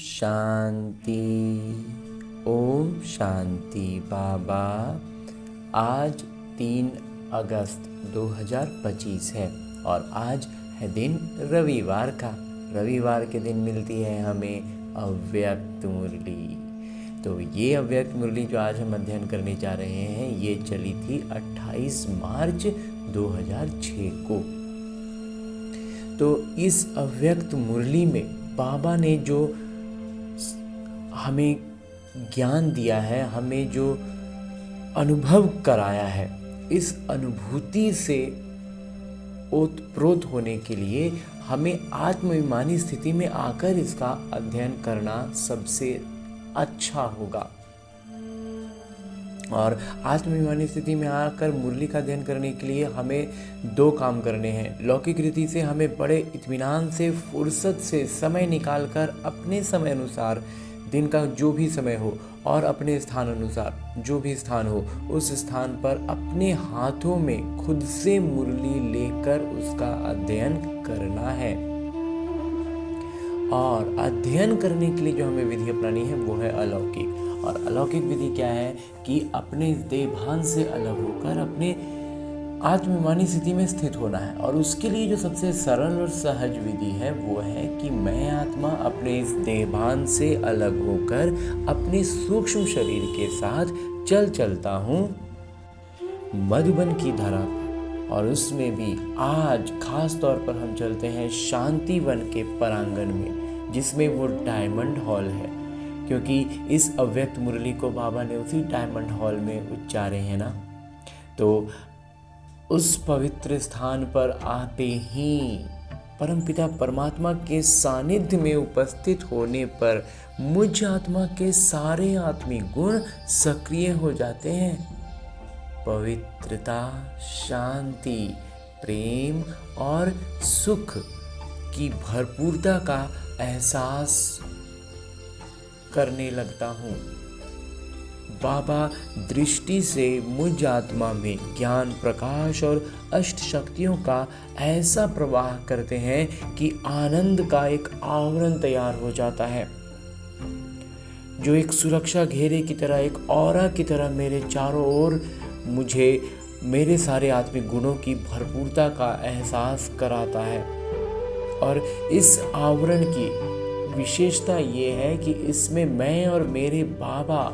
शांति। ओम शांति। बाबा, आज 3 अगस्त 2025 है और आज है दिन रविवार का। रविवार के दिन मिलती है हमें अव्यक्त मुरली। तो ये अव्यक्त मुरली जो आज हम अध्ययन करने जा रहे हैं, ये चली थी 28 मार्च 2006 को। तो इस अव्यक्त मुरली में बाबा ने जो हमें ज्ञान दिया है, हमें जो अनुभव कराया है, इस अनुभूति से ओतप्रोत होने के लिए हमें आत्माभिमानी स्थिति में आकर इसका अध्ययन करना सबसे अच्छा होगा। और आत्माभिमानी स्थिति में आकर मुरली का अध्ययन करने के लिए हमें 2 काम करने हैं। लौकिक रीति से हमें बड़े इत्मीनान से, फुर्सत से समय निकालकर अपने समय अनुसार, दिन का जो भी समय हो और अपने स्थान अनुसार जो भी स्थान हो, उस स्थान पर अपने हाथों में खुद से मुरली लेकर उसका अध्ययन करना है। और अध्ययन करने के लिए जो हमें विधि अपनानी है वो है अलौकिक। और अलौकिक विधि क्या है कि अपने इस देहभान से अलग होकर अपने आत्माभिमानी स्थिति में स्थित होना है। और उसके लिए जो सबसे सरल और सहज विधि है वो है कि मैं आत्मा अपने इस देहभान से अलग होकर अपने सूक्ष्म शरीर के साथ चलता हूँ मधुबन की धरा पर। और उसमें भी आज खास तौर पर हम चलते हैं शांतिवन के परांगण में, जिसमें वो डायमंड हॉल है, क्योंकि इस अव्यक्त मुरली को बाबा ने उसी डायमंड हॉल में उच्चारे हैं ना। तो उस पवित्र स्थान पर आते ही परमपिता परमात्मा के सानिध्य में उपस्थित होने पर मुझ आत्मा के सारे आत्मिक गुण सक्रिय हो जाते हैं। पवित्रता, शांति, प्रेम और सुख की भरपूरता का एहसास करने लगता हूँ। बाबा दृष्टि से मुझ आत्मा में ज्ञान, प्रकाश और अष्ट शक्तियों का ऐसा प्रवाह करते हैं कि आनंद का एक आवरण तैयार हो जाता है, जो एक सुरक्षा घेरे की तरह, एक ऑरा की तरह मेरे चारों ओर मुझे मेरे सारे आत्मिक गुणों की भरपूरता का एहसास कराता है। और इस आवरण की विशेषता ये है कि इसमें मैं और मेरे बाबा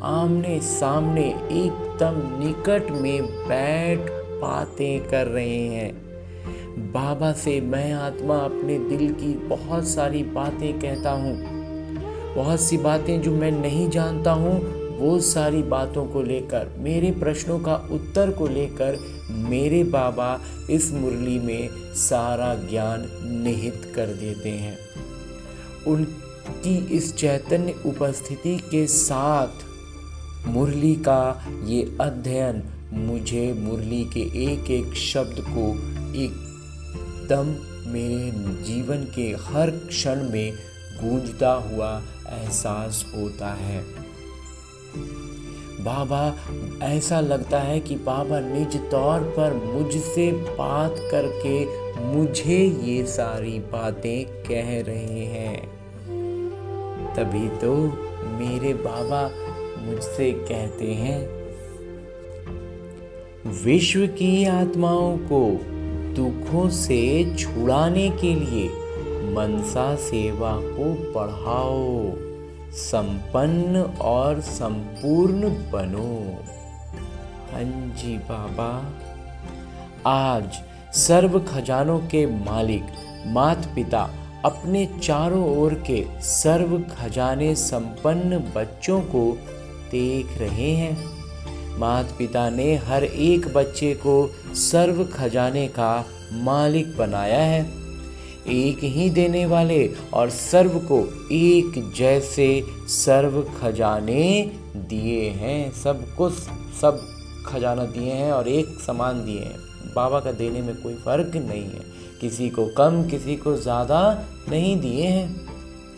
आमने सामने एकदम निकट में बैठ बातें कर रहे हैं। बाबा से मैं आत्मा अपने दिल की बहुत सारी बातें कहता हूँ, बहुत सी बातें जो मैं नहीं जानता हूँ, वो सारी बातों को लेकर, मेरे प्रश्नों का उत्तर को लेकर मेरे बाबा इस मुरली में सारा ज्ञान निहित कर देते हैं। उनकी इस चैतन्य उपस्थिति के साथ मुरली का ये अध्ययन मुझे मुरली के एक एक शब्द को एकदम मेरे जीवन के हर क्षण में गूंजता हुआ एहसास होता है। बाबा, ऐसा लगता है कि बाबा निज तौर पर मुझसे बात करके मुझे ये सारी बातें कह रहे हैं। तभी तो मेरे बाबा मुझसे कहते हैं, विश्व की आत्माओं को दुखों से छुड़ाने के लिए मनसा सेवा को बढ़ाओ, संपन्न और संपूर्ण बनो। हाँ जी बाबा, आज सर्व खजानों के मालिक माता पिता अपने चारों ओर के सर्व खजाने संपन्न बच्चों को देख रहे हैं। माता पिता ने हर एक बच्चे को सर्व खजाने का मालिक बनाया है। एक ही देने वाले और सर्व को एक जैसे सर्व खजाने दिए हैं। सबको सब खजाना दिए हैं और एक समान दिए हैं। बाबा का देने में कोई फर्क नहीं है, किसी को कम किसी को ज़्यादा नहीं दिए हैं।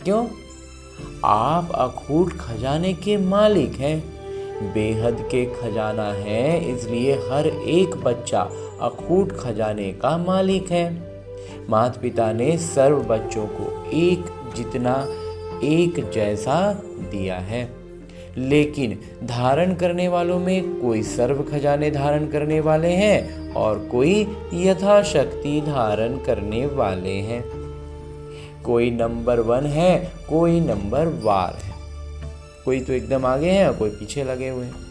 क्यों? आप अखूट खजाने के मालिक हैं, बेहद के खजाना है, इसलिए हर एक बच्चा अखूट खजाने का मालिक है। माता पिता ने सर्व बच्चों को एक जितना एक जैसा दिया है। लेकिन धारण करने वालों में कोई सर्व खजाने धारण करने वाले हैं और कोई यथाशक्ति धारण करने वाले हैं। कोई नंबर 1 है, कोई नंबर वार है, कोई तो एकदम आगे है और कोई पीछे लगे हुए हैं।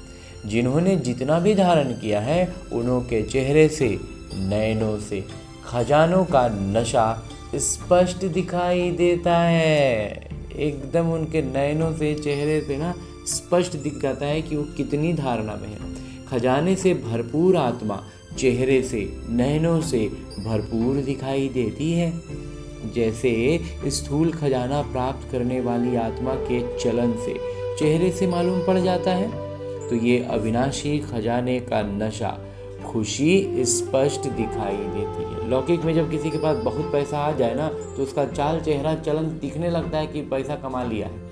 जिन्होंने जितना भी धारण किया है उन्हों के चेहरे से, नयनों से खजानों का नशा स्पष्ट दिखाई देता है। एकदम उनके नयनों से, चेहरे से ना स्पष्ट दिख जाता है कि वो कितनी धारणा में है। खजाने से भरपूर आत्मा चेहरे से, नयनों से भरपूर दिखाई देती है। जैसे स्थूल खजाना प्राप्त करने वाली आत्मा के चलन से, चेहरे से मालूम पड़ जाता है, तो ये अविनाशी खजाने का नशा, खुशी स्पष्ट दिखाई देती है। लौकिक में जब किसी के पास बहुत पैसा आ जाए ना, तो उसका चाल, चेहरा, चलन दिखने लगता है कि पैसा कमा लिया है।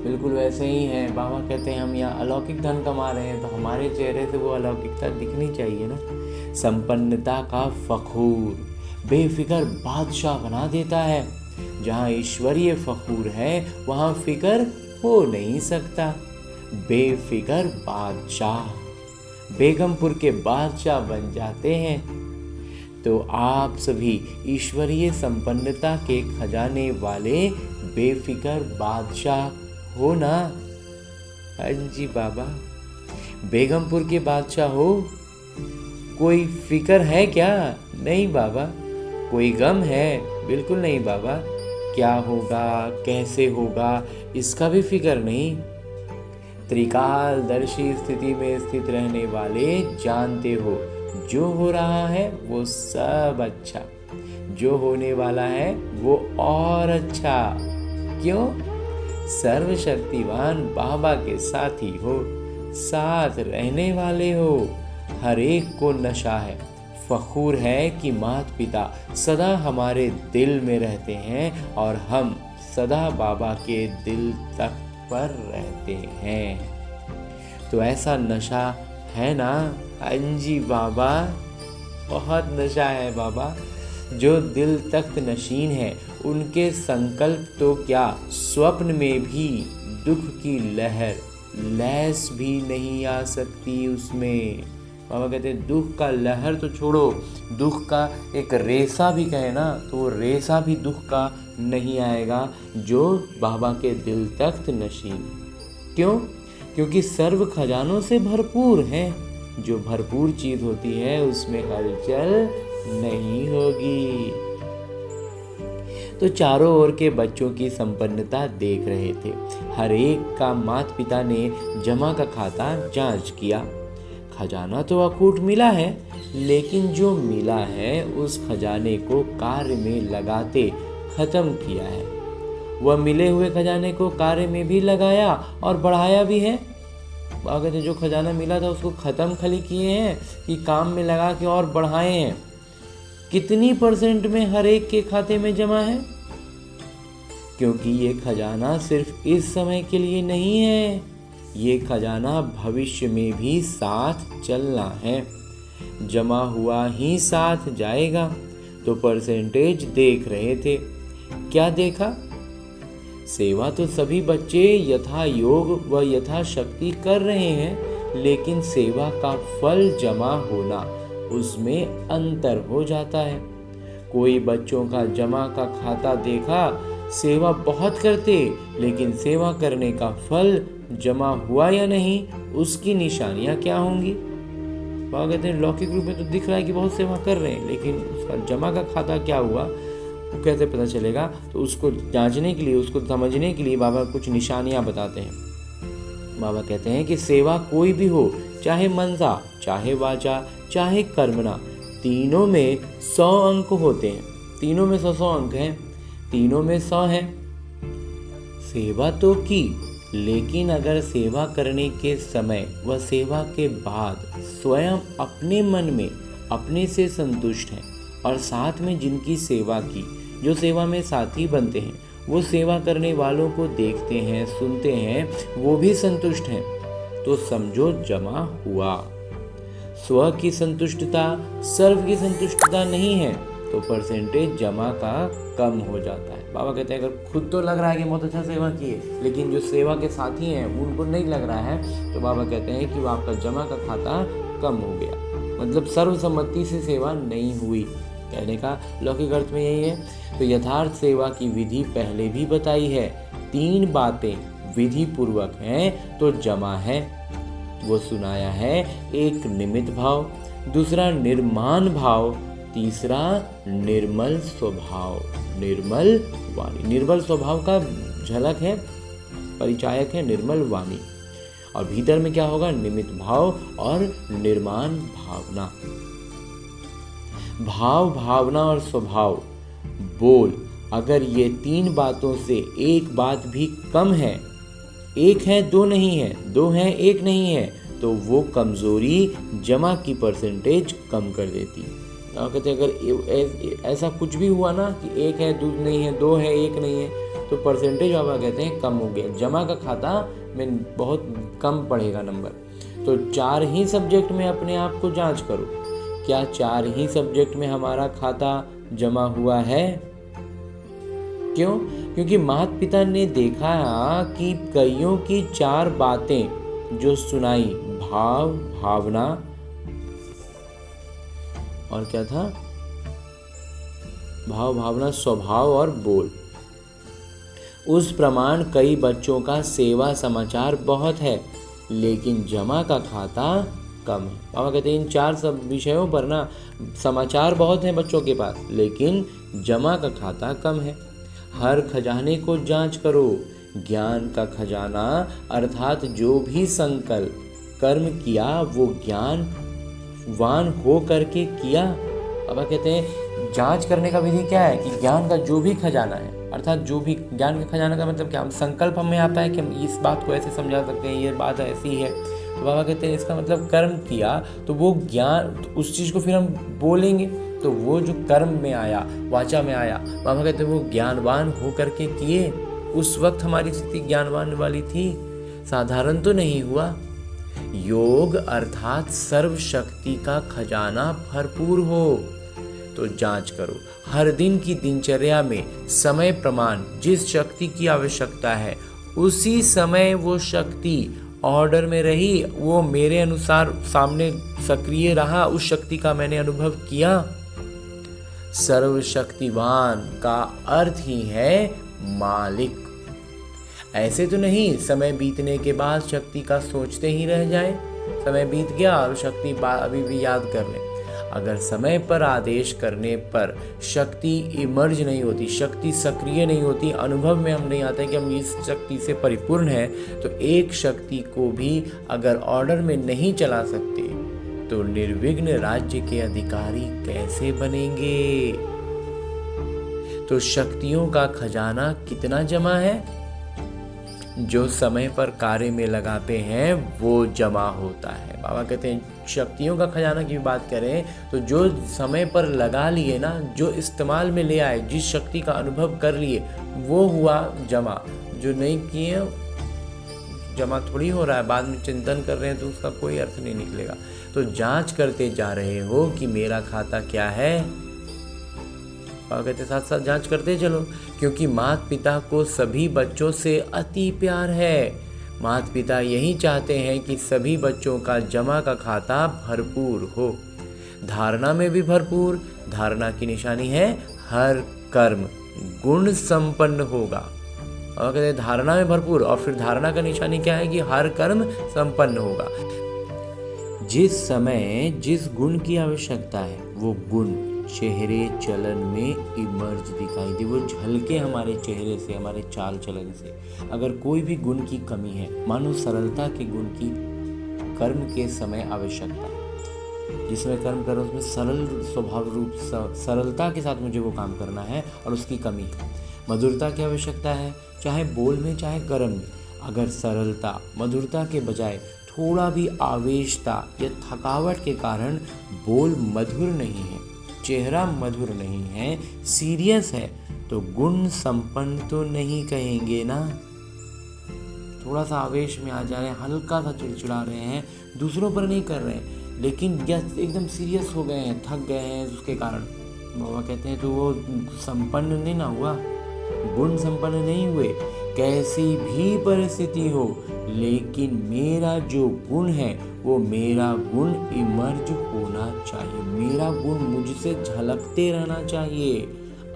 बिल्कुल वैसे ही है, बाबा कहते हैं हम यहाँ अलौकिक धन कमा रहे हैं, तो हमारे चेहरे से वो अलौकिकता दिखनी चाहिए ना। संपन्नता का फखूर बेफिक्र बादशाह बना देता है। जहाँ ईश्वरीय फखूर है वहाँ फिक्र हो नहीं सकता। बेफिक्र बादशाह, बेगमपुर के बादशाह बन जाते हैं। तो आप सभी ईश्वरीय संपन्नता के खजाने वाले बेफिक्र बादशाह हो ना। हाँ जी बाबा, बेगमपुर के बादशाह हो। कोई फिक्र है क्या? नहीं बाबा। कोई गम है? बिल्कुल नहीं बाबा। क्या होगा, कैसे होगा, इसका भी फिक्र नहीं। त्रिकालदर्शी स्थिति में स्थित रहने वाले जानते हो, जो हो रहा है वो सब अच्छा, जो होने वाला है वो और अच्छा। क्यों? सर्वशक्तिवान बाबा के साथी हो, साथ रहने वाले हो। हर एक को नशा है, फखूर है कि माता पिता सदा हमारे दिल में रहते हैं और हम सदा बाबा के दिल तख्त पर रहते हैं। तो ऐसा नशा है ना? अंजी बाबा, बहुत नशा है बाबा। जो दिल तख्त नशीन है उनके संकल्प तो क्या, स्वप्न में भी दुख की लहर लैस भी नहीं आ सकती उसमें। बाबा कहते हैं दुख का लहर तो छोड़ो, दुख का एक रेसा भी कहे ना, तो वो रेसा भी दुख का नहीं आएगा जो बाबा के दिल तख्त नशीन। क्यों? क्योंकि सर्व खजानों से भरपूर है। जो भरपूर चीज होती है उसमें हलचल नहीं होगी। तो चारों ओर के बच्चों की संपन्नता देख रहे थे। हर एक का माता पिता ने जमा का खाता जांच किया। खजाना तो अखूट मिला है, लेकिन जो मिला है उस खजाने को कार्य में लगाते खत्म किया है। वह मिले हुए खजाने को कार्य में भी लगाया और बढ़ाया भी है। अगर जो खजाना मिला था उसको खत्म खाली किए हैं कि काम में लगा के और बढ़ाए हैं। कितनी % में हर एक के खाते में जमा है? क्योंकि ये खजाना सिर्फ इस समय के लिए नहीं है, ये खजाना भविष्य में भी साथ चलना है। जमा हुआ ही साथ जाएगा। तो % देख रहे थे। क्या देखा? सेवा तो सभी बच्चे यथा योग व यथा शक्ति कर रहे हैं, लेकिन सेवा का फल जमा होना, उसमें अंतर हो जाता है। कोई बच्चों का जमा का खाता देखा, सेवा बहुत करते, लेकिन सेवा करने का फल जमा हुआ या नहीं, उसकी निशानियां क्या होंगी? बाबा कहते हैं लौकिक रूप में तो दिख रहा है कि बहुत सेवा कर रहे हैं, लेकिन उसका जमा का खाता क्या हुआ वो कैसे पता चलेगा? तो उसको जांचने के लिए, उसको समझने के लिए बाबा कुछ निशानियां बताते हैं। बाबा कहते हैं कि सेवा कोई भी हो, चाहे मनसा, चाहे वाचा, चाहे कर्मणा, तीनों में 100 अंक होते हैं। तीनों में 100 अंक हैं, तीनों में 100 है। सेवा तो की, लेकिन अगर सेवा करने के समय व सेवा के बाद स्वयं अपने मन में अपने से संतुष्ट हैं और साथ में जिनकी सेवा की, जो सेवा में साथी बनते हैं, वो सेवा करने वालों को देखते हैं, सुनते हैं, वो भी संतुष्ट हैं, तो समझो जमा हुआ। स्व की संतुष्टता सर्व की संतुष्टता नहीं है, तो % जमा का कम हो जाता है। बाबा कहते हैं अगर खुद तो लग रहा है कि बहुत अच्छा सेवा किए, लेकिन जो सेवा के साथी हैं उनको नहीं लग रहा है, तो बाबा कहते हैं कि वो आपका जमा का खाता कम हो गया, मतलब सर्वसम्मति से सेवा नहीं हुई। कहने का लौकिक अर्थ में यही है। तो यथार्थ सेवा की विधि पहले भी बताई है। 3 बातें विधि पूर्वक हैं तो जमा है, वो सुनाया है। एक निमित्त भाव, दूसरा निर्माण भाव, तीसरा निर्मल स्वभाव। निर्मल वाणी, निर्मल स्वभाव का झलक है, परिचायक है निर्मल वाणी। और भीतर में क्या होगा? निमित्त भाव और निर्माण भावना। भाव, भावना और स्वभाव, बोल, अगर ये 3 बातों से एक बात भी कम है, एक है 2 नहीं है, 2 है 1 नहीं है, तो वो कमजोरी जमा की परसेंटेज कम कर देती। कहते हैं अगर ऐसा कुछ भी हुआ ना कि 1 है 2 नहीं है, 2 है 1 नहीं है, तो परसेंटेज बाबा कहते हैं कम हो गया, जमा का खाता में बहुत कम पड़ेगा नंबर। तो 4 ही सब्जेक्ट में अपने आप को जांच करो, क्या 4 ही सब्जेक्ट में हमारा खाता जमा हुआ है? क्यों? क्योंकि माता पिता ने देखा कि कईयों की 4 बातें जो सुनाई, भाव, भावना और क्या था? भाव, भावना, स्वभाव और बोल, उस प्रमाण कई बच्चों का सेवा समाचार बहुत है, लेकिन जमा का खाता कम है। बाबा कहते हैं इन 4 सब विषयों पर ना समाचार बहुत हैं बच्चों के पास, लेकिन जमा का खाता कम है। हर खजाने को जांच करो, ज्ञान का खजाना अर्थात जो भी संकल्प कर्म किया वो ज्ञानवान हो करके किया। बाबा कहते हैं जांच करने का विधि क्या है कि ज्ञान का जो भी खजाना है, अर्थात जो भी ज्ञान का खजाना का मतलब क्या? संकल्प हमें आता है कि हम इस बात को ऐसे समझा सकते हैं, ये बात ऐसी है, तो बाबा कहते हैं इसका मतलब कर्म किया तो वो ज्ञान, उस चीज़ को फिर हम बोलेंगे तो वो जो कर्म में आया, वाचा में आया, बाबा कहते हैं वो ज्ञानवान हो करके किए। उस वक्त हमारी स्थिति ज्ञानवान वाली थी, साधारण तो नहीं हुआ। योग अर्थात सर्व शक्ति का खजाना भरपूर हो तो जांच करो। हर दिन की दिनचर्या में समय प्रमाण जिस शक्ति की आवश्यकता है उसी समय वो शक्ति ऑर्डर में रही, वो मेरे अनुसार सामने सक्रिय रहा, उस शक्ति का मैंने अनुभव किया। सर्वशक्तिवान का अर्थ ही है मालिक। ऐसे तो नहीं समय बीतने के बाद शक्ति का सोचते ही रह जाए, समय बीत गया और शक्ति अभी भी याद कर ले। अगर समय पर आदेश करने पर शक्ति इमर्ज नहीं होती, शक्ति सक्रिय नहीं होती, अनुभव में हम नहीं आते कि हम इस शक्ति से परिपूर्ण हैं, तो एक शक्ति को भी अगर ऑर्डर में नहीं चला सकते तो निर्विघ्न राज्य के अधिकारी कैसे बनेंगे? तो शक्तियों का खजाना कितना जमा है? जो समय पर कार्य में लगाते हैं वो जमा होता है। बाबा कहते हैं शक्तियों का खजाना की बात करें तो जो समय पर लगा लिए ना, जो इस्तेमाल में ले आए, जिस शक्ति का अनुभव कर लिए, वो हुआ जमा। जो नहीं किए जमा थोड़ी हो रहा है, बाद में चिंतन कर रहे हैं तो उसका कोई अर्थ नहीं निकलेगा। तो जांच करते जा रहे हो कि मेरा खाता क्या है, बाबा कहते साथ साथ जांच करते चलो, क्योंकि माता पिता को सभी बच्चों से अति प्यार है। माता पिता यही चाहते हैं कि सभी बच्चों का जमा का खाता भरपूर हो, धारणा में भी भरपूर। धारणा की निशानी है हर कर्म गुण संपन्न होगा। और कहते धारणा में भरपूर, और फिर धारणा का निशानी क्या है कि हर कर्म संपन्न होगा। जिस समय जिस गुण की आवश्यकता है वो गुण चेहरे चलन में इमर्ज दिखाई दे, वो झलके हमारे चेहरे से, हमारे चाल चलन से। अगर कोई भी गुण की कमी है, मानो सरलता के गुण की कर्म के समय आवश्यकता है, जिसमें कर्म करो उसमें सरल स्वभाव रूप सरलता के साथ मुझे वो काम करना है और उसकी कमी है। मधुरता की आवश्यकता है, चाहे बोल में चाहे कर्म में। अगर सरलता मधुरता के बजाय थोड़ा भी आवेशता या थकावट के कारण बोल मधुर नहीं है, चेहरा मधुर नहीं है, सीरियस है, तो गुण संपन्न तो नहीं कहेंगे ना। थोड़ा सा आवेश में आ जा रहे हैं, हल्का सा चिड़चिड़ा रहे हैं, दूसरों पर नहीं कर रहे हैं, लेकिन एकदम सीरियस हो गए हैं, थक गए हैं उसके कारण, बाबा कहते हैं तो वो संपन्न नहीं ना हुआ, गुण संपन्न नहीं हुए। कैसी भी परिस्थिति हो, लेकिन मेरा जो गुण है वो मेरा गुण इमर्ज होना चाहिए, मेरा गुण मुझसे झलकते रहना चाहिए।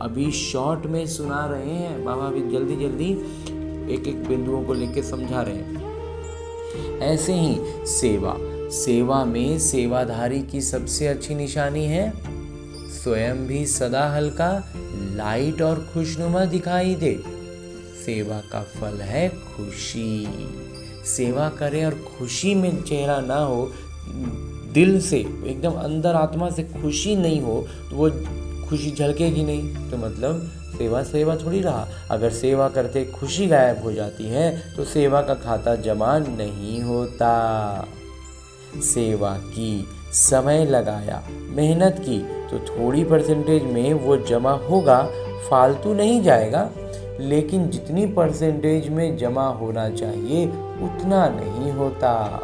अभी शॉर्ट में सुना रहे हैं बाबा, अभी जल्दी जल्दी एक एक बिंदुओं को लेकर समझा रहे हैं। ऐसे ही सेवा में सेवाधारी की सबसे अच्छी निशानी है स्वयं भी सदा हल्का, लाइट और खुशनुमा दिखाई दे। सेवा का फल है खुशी। सेवा करें और खुशी में चेहरा ना हो, दिल से एकदम अंदर आत्मा से खुशी नहीं हो, तो वो खुशी झलकेगी नहीं। तो मतलब सेवा थोड़ी रहा। अगर सेवा करते खुशी गायब हो जाती है तो सेवा का खाता जमा नहीं होता। सेवा की, समय लगाया, मेहनत की तो थोड़ी परसेंटेज में वो जमा होगा, फालतू नहीं जाएगा। लेकिन जितनी परसेंटेज में जमा होना चाहिए उतना नहीं होता।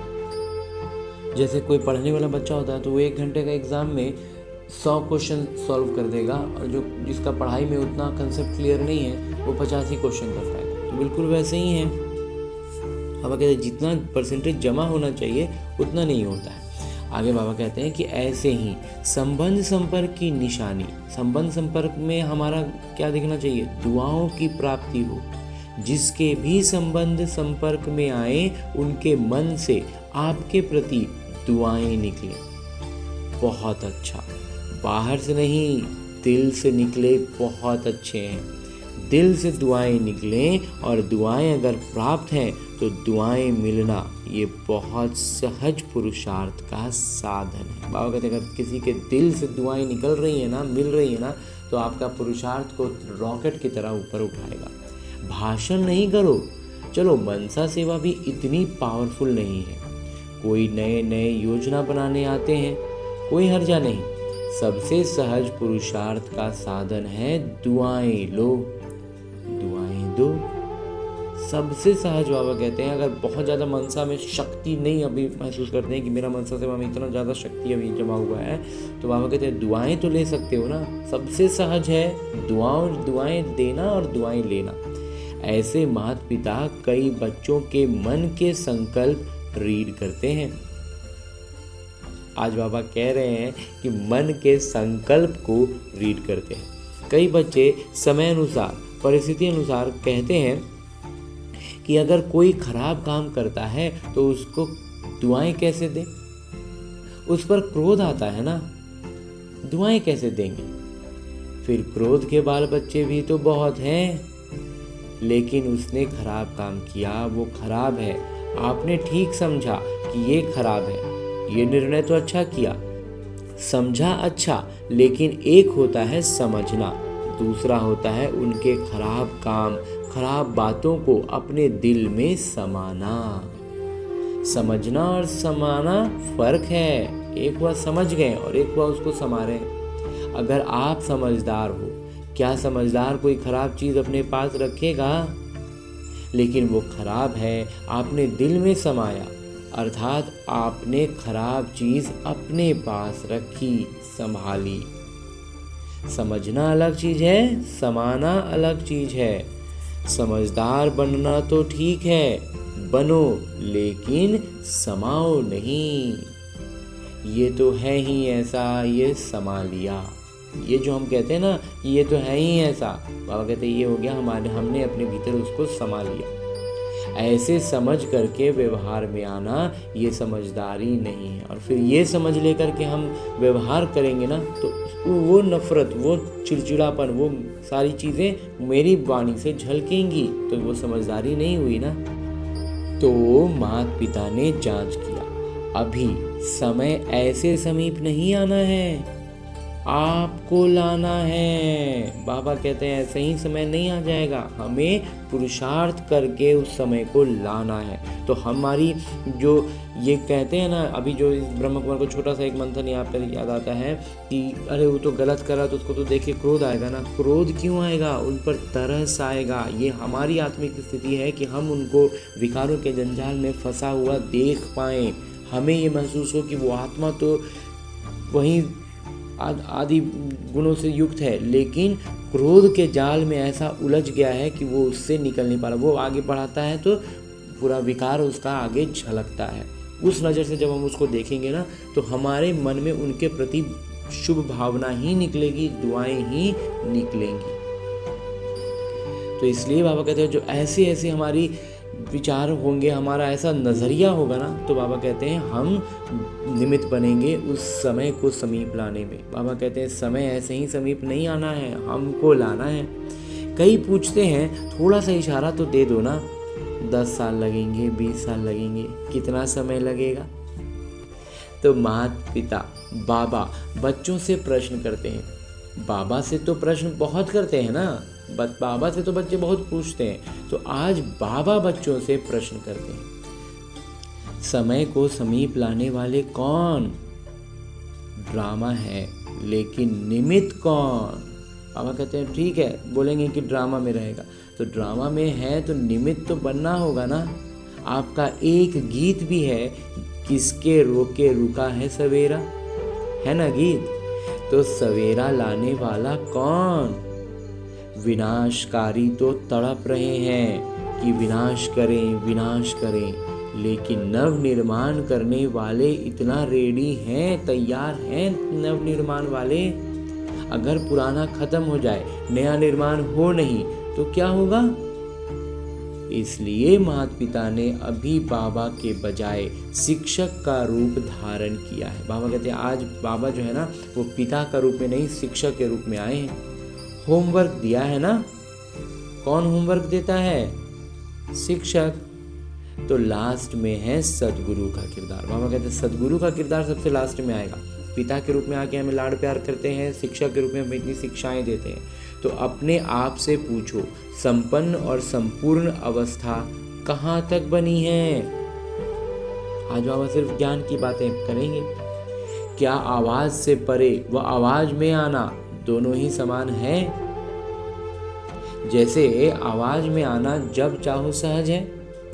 जैसे कोई पढ़ने वाला बच्चा होता है तो वो 1 घंटे का एग्जाम में 100 क्वेश्चन सॉल्व कर देगा, और जो जिसका पढ़ाई में उतना कंसेप्ट क्लियर नहीं है वो 50 ही क्वेश्चन कर पाएगा। तो बिल्कुल वैसे ही है। बाबा कहते हैं जितना परसेंटेज जमा होना चाहिए उतना नहीं होता है। आगे बाबा कहते हैं कि ऐसे ही संबंध संपर्क की निशानी, संबंध संपर्क में हमारा क्या दिखना चाहिए? दुआओं की प्राप्ति हो। जिसके भी संबंध संपर्क में आए उनके मन से आपके प्रति दुआएं निकले। बहुत अच्छा, बाहर से नहीं, दिल से निकले, बहुत अच्छे हैं। दिल से दुआएं निकलें, और दुआएं अगर प्राप्त हैं तो दुआएं मिलना ये बहुत सहज पुरुषार्थ का साधन है। बाबा कहते हैं अगर किसी के दिल से दुआएं निकल रही है ना, मिल रही है ना, तो आपका पुरुषार्थ को रॉकेट की तरह ऊपर उठाएगा। भाषण नहीं करो, चलो मनसा सेवा भी इतनी पावरफुल नहीं है। कोई नए योजना बनाने आते हैं, कोई हर्जा नहीं। सबसे सहज पुरुषार्थ का साधन है दुआएं लो, दुआएं दो। सबसे सहज बाबा कहते हैं। अगर बहुत ज़्यादा मनसा में शक्ति नहीं अभी महसूस करते हैं कि मेरा मनसा सेवा में इतना ज़्यादा शक्ति अभी जमा हुआ है, तो बाबा कहते हैं दुआएं तो ले सकते हो ना। सबसे सहज है दुआएं देना और दुआएं लेना। ऐसे माता पिता कई बच्चों के मन के संकल्प रीड करते हैं। आज बाबा कह रहे हैं कि मन के संकल्प को रीड करते हैं। कई बच्चे समय अनुसार, परिस्थिति अनुसार कहते हैं कि अगर कोई खराब काम करता है तो उसको दुआएं कैसे दें? उस पर क्रोध आता है ना, दुआएं कैसे देंगे? फिर क्रोध के बाल बच्चे भी तो बहुत हैं। लेकिन उसने खराब काम किया, वो खराब है, आपने ठीक समझा कि ये खराब है, ये निर्णय तो अच्छा किया, समझा अच्छा। लेकिन एक होता है समझना, दूसरा होता है उनके खराब काम, खराब बातों को अपने दिल में समाना। समझना और समाना फर्क है। एक हुआ समझ गए और एक हुआ उसको समा रहे। अगर आप समझदार हो, क्या समझदार कोई खराब चीज़ अपने पास रखेगा? लेकिन वो खराब है, आपने दिल में समाया, अर्थात आपने खराब चीज़ अपने पास रखी, संभाली। समझना अलग चीज़ है, समाना अलग चीज़ है। समझदार बनना तो ठीक है, बनो, लेकिन समाओ नहीं। ये तो है ही ऐसा, ये समा लिया। ये जो हम कहते हैं ना, ये तो है ही ऐसा, बाबा कहते हैं ये हो गया हमने अपने भीतर उसको समा लिया। ऐसे समझ करके व्यवहार में आना ये समझदारी नहीं है। और फिर ये समझ लेकर के हम व्यवहार करेंगे ना, तो वो नफरत, वो चिड़चिड़ापन, वो सारी चीज़ें मेरी वाणी से झलकेंगी, तो वो समझदारी नहीं हुई ना। तो माता पिता ने जांच किया, अभी समय ऐसे समीप नहीं आना है, आपको लाना है। बाबा कहते हैं ऐसे ही समय नहीं आ जाएगा, हमें पुरुषार्थ करके उस समय को लाना है। तो हमारी जो ये कहते हैं ना, अभी जो इस ब्रह्म कुमार को छोटा सा एक मंथन यहाँ पर याद आता है कि अरे वो तो गलत करा, तो उसको तो देख के क्रोध आएगा ना। क्रोध क्यों आएगा? उन पर तरस आएगा। ये हमारी आत्मिक स्थिति है कि हम उनको विकारों के जंजाल में फंसा हुआ देख पाएँ। हमें ये महसूस हो कि वो आत्मा तो वहीं आदि गुणों से युक्त है, लेकिन क्रोध के जाल में ऐसा उलझ गया है कि वो उससे निकल नहीं पा रहा। वो आगे बढ़ाता है तो पूरा विकार उसका आगे झलकता है। उस नज़र से जब हम उसको देखेंगे ना, तो हमारे मन में उनके प्रति शुभ भावना ही निकलेगी, दुआएं ही निकलेंगी। तो इसलिए बाबा कहते हैं जो ऐसे ऐसे हमारी विचार होंगे, हमारा ऐसा नज़रिया होगा ना, तो बाबा कहते हैं हम निमित्त बनेंगे उस समय को समीप लाने में। बाबा कहते हैं समय ऐसे ही समीप नहीं आना है, हमको लाना है। कई पूछते हैं थोड़ा सा इशारा तो दे दो ना, 10 साल लगेंगे, 20 साल लगेंगे, कितना समय लगेगा? तो माता पिता बाबा बच्चों से प्रश्न करते हैं। बाबा से तो प्रश्न बहुत करते हैं ना, बाबा से तो बच्चे बहुत पूछते हैं। तो आज बाबा बच्चों से प्रश्न करते हैं, समय को समीप लाने वाले कौन? ड्रामा है, लेकिन निमित्त कौन? बाबा कहते हैं ठीक है, बोलेंगे कि ड्रामा में रहेगा, तो ड्रामा में है तो निमित्त तो बनना होगा ना। आपका एक गीत भी है, किसके रोके रुका है सवेरा, है ना गीत? तो सवेरा लाने वाला कौन? विनाशकारी तो तड़प रहे हैं कि विनाश करें विनाश करें, लेकिन नव निर्माण करने वाले इतना रेडी हैं, तैयार हैं नव निर्माण वाले। अगर पुराना खत्म हो जाए, नया निर्माण हो नहीं, तो क्या होगा? इसलिए माता पिता ने अभी बाबा के बजाय शिक्षक का रूप धारण किया है। बाबा कहते हैं आज बाबा जो है ना, वो पिता का रूप में नहीं, शिक्षक के रूप में आए हैं। होमवर्क दिया है ना, कौन होमवर्क देता है? शिक्षक। तो लास्ट में है सदगुरु का किरदार। बाबा कहते हैं सदगुरु का किरदार सबसे लास्ट में आएगा। पिता के रूप में आके हमें लाड प्यार करते हैं, शिक्षक के रूप में हमें इतनी शिक्षाएं देते हैं। तो अपने आप से पूछो, संपन्न और संपूर्ण अवस्था कहाँ तक बनी है? आज बाबा सिर्फ ज्ञान की बातें करेंगे। क्या आवाज से परे व आवाज में आना दोनों ही समान है? जैसे आवाज में आना जब चाहो सहज है,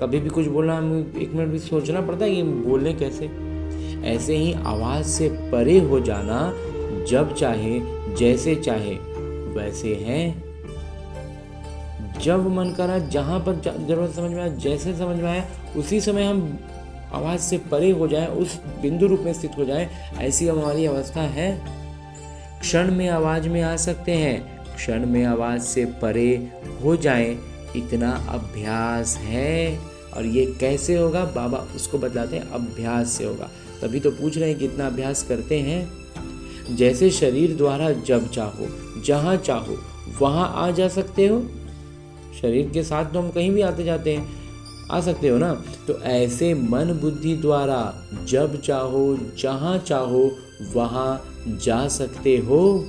कभी भी कुछ बोलना, हमें 1 मिनट भी सोचना पड़ता है कि बोलने कैसे। ऐसे ही आवाज से परे हो जाना जब चाहे जैसे चाहे वैसे है। जब मन करा, जहां पर जरूरत समझ में आया, जैसे समझ में आया, उसी समय हम आवाज से परे हो जाए, उस बिंदु रूप में स्थित हो जाए, ऐसी हमारी अवस्था है। क्षण में आवाज में आ सकते हैं, क्षण में आवाज से परे हो जाएं, इतना अभ्यास है। और ये कैसे होगा? बाबा उसको बतलाते हैं, अभ्यास से होगा। तभी तो पूछ रहे हैं कितना अभ्यास करते हैं। जैसे शरीर द्वारा जब चाहो जहाँ चाहो वहाँ आ जा सकते हो, शरीर के साथ तो हम कहीं भी आते जाते हैं, आ सकते हो ना। तो ऐसे मन बुद्धि द्वारा जब चाहो जहाँ चाहो वहाँ जा सकते हो,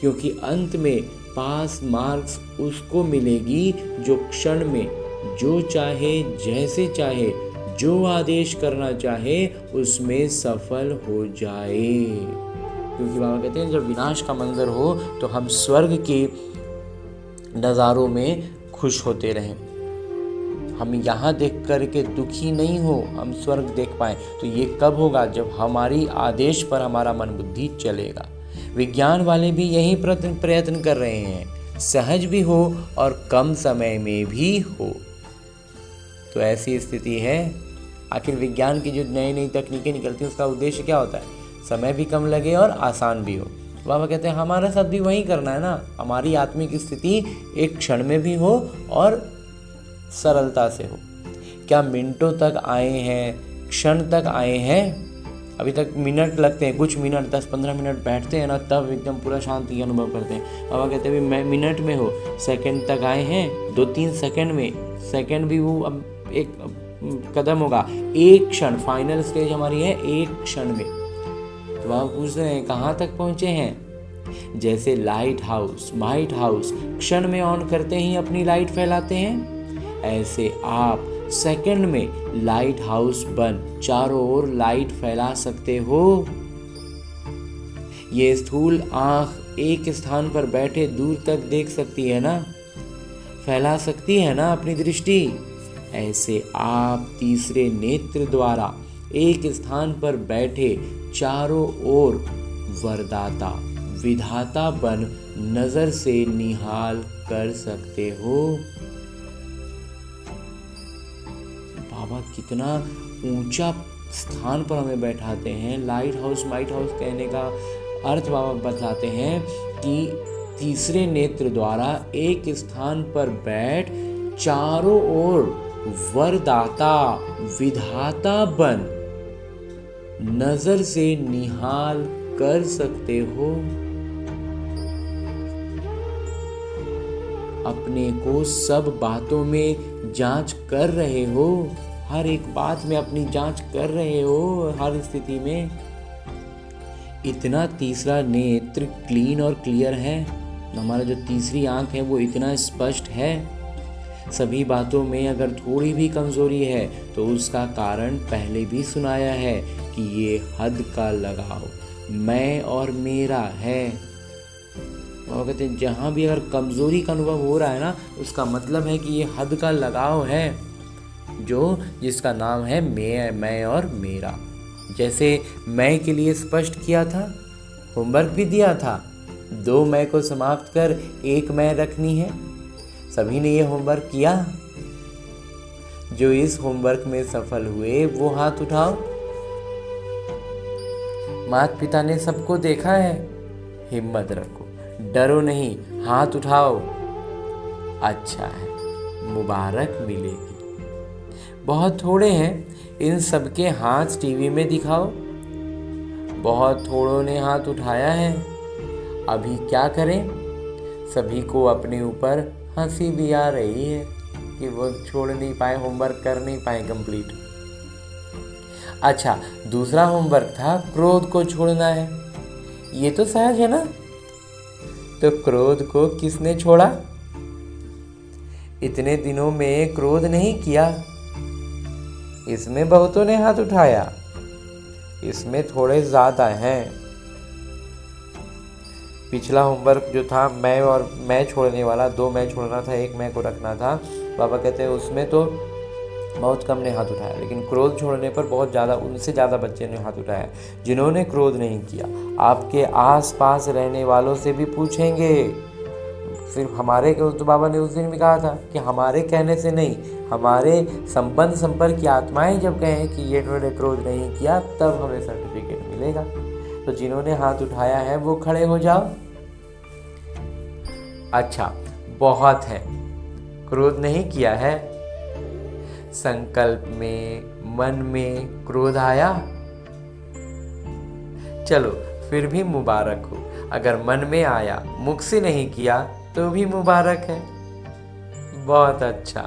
क्योंकि अंत में पास मार्क्स उसको मिलेगी जो क्षण में जो चाहे जैसे चाहे जो आदेश करना चाहे उसमें सफल हो जाए। क्योंकि बाबा कहते हैं जब विनाश का मंजर हो तो हम स्वर्ग के नज़ारों में खुश होते रहें। हम यहाँ देख कर के दुखी नहीं हो, हम स्वर्ग देख पाए। तो ये कब होगा? जब हमारी आदेश पर हमारा मन बुद्धि चलेगा। विज्ञान वाले भी यही प्रयत्न कर रहे हैं, सहज भी हो और कम समय में भी हो। तो ऐसी स्थिति है। आखिर विज्ञान की जो नई नई तकनीकें निकलती हैं उसका उद्देश्य क्या होता है? समय भी कम लगे और आसान भी हो। बाबा कहते हैं हमारे साथ भी वही करना है ना। हमारी आत्मिक स्थिति एक क्षण में भी हो और सरलता से हो। क्या मिनटों तक आए हैं, क्षण तक आए हैं? अभी तक मिनट लगते हैं, कुछ मिनट 10-15 मिनट बैठते हैं ना, तब एकदम पूरा शांति अनुभव करते हैं। बाबा कहते हैं भी मिनट में हो, सेकंड तक आए हैं, 2-3 सेकंड में, सेकंड भी वो अब एक कदम होगा, एक क्षण, फाइनल स्टेज हमारी है एक क्षण में। तो बाबा पूछ रहे हैं कहाँ तक पहुँचे हैं? जैसे लाइट हाउस क्षण में ऑन करते ही अपनी लाइट फैलाते हैं, ऐसे आप सेकंड में लाइट हाउस बन चारों ओर लाइट फैला सकते हो। ये स्थूल आंख एक स्थान पर बैठे दूर तक देख सकती है ना, फैला सकती है ना अपनी दृष्टि। ऐसे आप तीसरे नेत्र द्वारा एक स्थान पर बैठे चारों ओर वरदाता विधाता बन नजर से निहाल कर सकते हो। बाबा कितना ऊंचा स्थान पर हमें बैठाते हैं। लाइट हाउस कहने का अर्थ बाबा बतलाते हैं कि तीसरे नेत्र द्वारा एक स्थान पर बैठ चारों ओर वरदाता विधाता बन नजर से निहाल कर सकते हो। अपने को सब बातों में जांच कर रहे हो, हर एक बात में अपनी जांच कर रहे हो, हर स्थिति में। इतना तीसरा नेत्र क्लीन और क्लियर है, हमारा जो तीसरी आंख है वो इतना स्पष्ट है। सभी बातों में अगर थोड़ी भी कमजोरी है तो उसका कारण पहले भी सुनाया है कि ये हद का लगाव मैं और मेरा है। और कहते हैं जहाँ भी अगर कमजोरी का अनुभव हो रहा है ना, उसका मतलब है कि ये हद का लगाव है, जो जिसका नाम है मैं और मेरा। जैसे मैं के लिए स्पष्ट किया था, होमवर्क भी दिया था, 2 मैं को समाप्त कर 1 मैं रखनी है। सभी ने ये होमवर्क किया। जो इस होमवर्क में सफल हुए वो हाथ उठाओ। माता पिता ने सबको देखा है, हिम्मत रखो, डरो नहीं, हाथ उठाओ। अच्छा है, मुबारक मिलेगी। बहुत थोड़े हैं, इन सबके हाथ टीवी में दिखाओ। बहुत थोड़ों ने हाथ उठाया है, अभी क्या करें? सभी को अपने ऊपर हंसी भी आ रही है कि वो छोड़ नहीं पाए, होमवर्क कर नहीं पाए कंप्लीट। अच्छा, दूसरा होमवर्क था क्रोध को छोड़ना है। ये तो सहज है ना? तो क्रोध को किसने छोड़ा? इतने दिनों में क्रोध नहीं किया, इसमें बहुतों ने हाथ उठाया, इसमें थोड़े ज्यादा हैं। पिछला होमवर्क जो था मैं छोड़ने वाला, 2 मैं छोड़ना था, 1 मैं को रखना था। बाबा कहते हैं उसमें तो बहुत कम ने हाथ उठाया, लेकिन क्रोध छोड़ने पर बहुत ज़्यादा, उनसे ज़्यादा बच्चे ने हाथ उठाया। जिन्होंने क्रोध नहीं किया, आपके आसपास रहने वालों से भी पूछेंगे। सिर्फ हमारे, तो बाबा ने उस दिन भी कहा था कि हमारे कहने से नहीं, हमारे संबंध संपर्क की आत्माएं जब कहें कि ये इन्होंने क्रोध नहीं किया, तब हमें सर्टिफिकेट मिलेगा। तो जिन्होंने हाथ उठाया है वो खड़े हो जाओ। अच्छा, बहुत है, क्रोध नहीं किया है। संकल्प में, मन में क्रोध आया, चलो फिर भी मुबारक हो। अगर मन में आया, मुख से नहीं किया तो भी मुबारक है। बहुत अच्छा।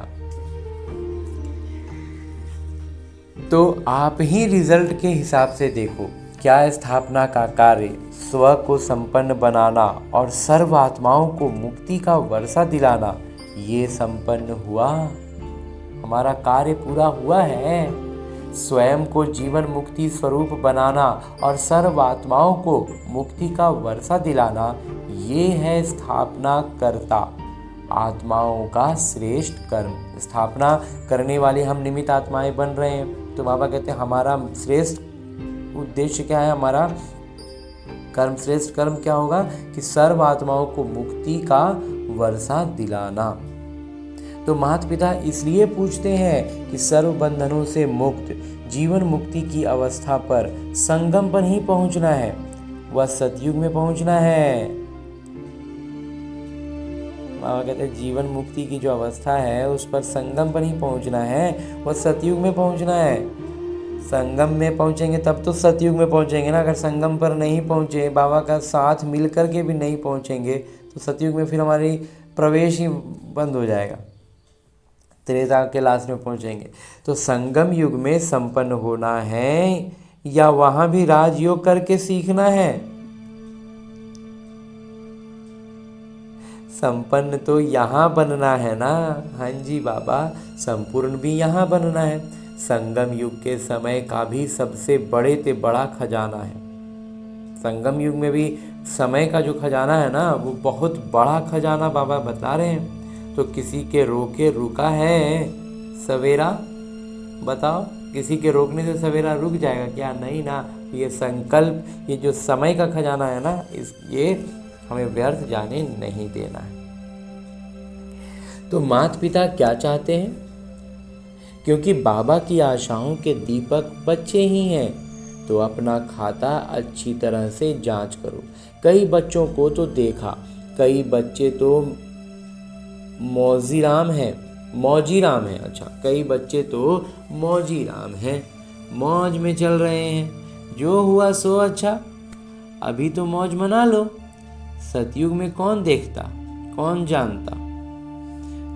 तो आप ही रिजल्ट के हिसाब से देखो, क्या स्थापना का कार्य स्व को संपन्न बनाना और सर्व आत्माओं को मुक्ति का वर्षा दिलाना, ये संपन्न हुआ। हमारा कार्य पूरा हुआ है। स्वयं को जीवन मुक्ति स्वरूप बनाना और सर्व आत्माओं को मुक्ति का वर्षा दिलाना, ये है स्थापना कर्ता आत्माओं का श्रेष्ठ कर्म। स्थापना करने वाले हम निमित्त आत्माएं बन रहे हैं। तो बाबा कहते हैं हमारा श्रेष्ठ उद्देश्य क्या है, हमारा कर्म, श्रेष्ठ कर्म क्या होगा कि सर्व आत्माओं को मुक्ति का वर्षा दिलाना। तो माता पिता इसलिए पूछते हैं कि सर्व बंधनों से मुक्त जीवन मुक्ति की अवस्था पर संगम पर ही पहुंचना है, वह सतयुग में पहुंचना है। बाबा कहते हैं जीवन मुक्ति की जो अवस्था है उस पर संगम पर ही पहुंचना है, वह सतयुग में पहुंचना है। संगम में पहुंचेंगे तब तो सतयुग में पहुंचेंगे ना। अगर संगम पर नहीं पहुंचे, बाबा का साथ मिल कर के भी नहीं पहुंचेंगे, तो सतयुग में फिर हमारी प्रवेश ही बंद हो जाएगा, त्रेता के लास्ट में पहुंचेंगे। तो संगम युग में संपन्न होना है या वहां भी राजयोग करके सीखना है? संपन्न तो यहाँ बनना है ना। हाँ जी बाबा, संपूर्ण भी यहाँ बनना है। संगम युग के समय का भी सबसे बड़े ते बड़ा खजाना है। संगम युग में भी समय का जो खजाना है ना, वो बहुत बड़ा खजाना बाबा बता रहे हैं। तो किसी के रोके रुका है सवेरा? बताओ, किसी के रोकने से सवेरा रुक जाएगा क्या? नहीं ना, ये संकल्प, ये जो समय का खजाना है ना, ये हमें व्यर्थ जाने नहीं देना है। तो माता पिता क्या चाहते हैं? क्योंकि बाबा की आशाओं के दीपक बच्चे ही हैं, तो अपना खाता अच्छी तरह से जांच करो। कई बच्चों को तो देखा, कई बच्चे तो मौजीराम हैं, अच्छा, कई बच्चे तो मौजीराम हैं, मौज में चल रहे हैं। जो हुआ सो अच्छा, अभी तो मौज मना लो। सतयुग में कौन देखता, कौन जानता।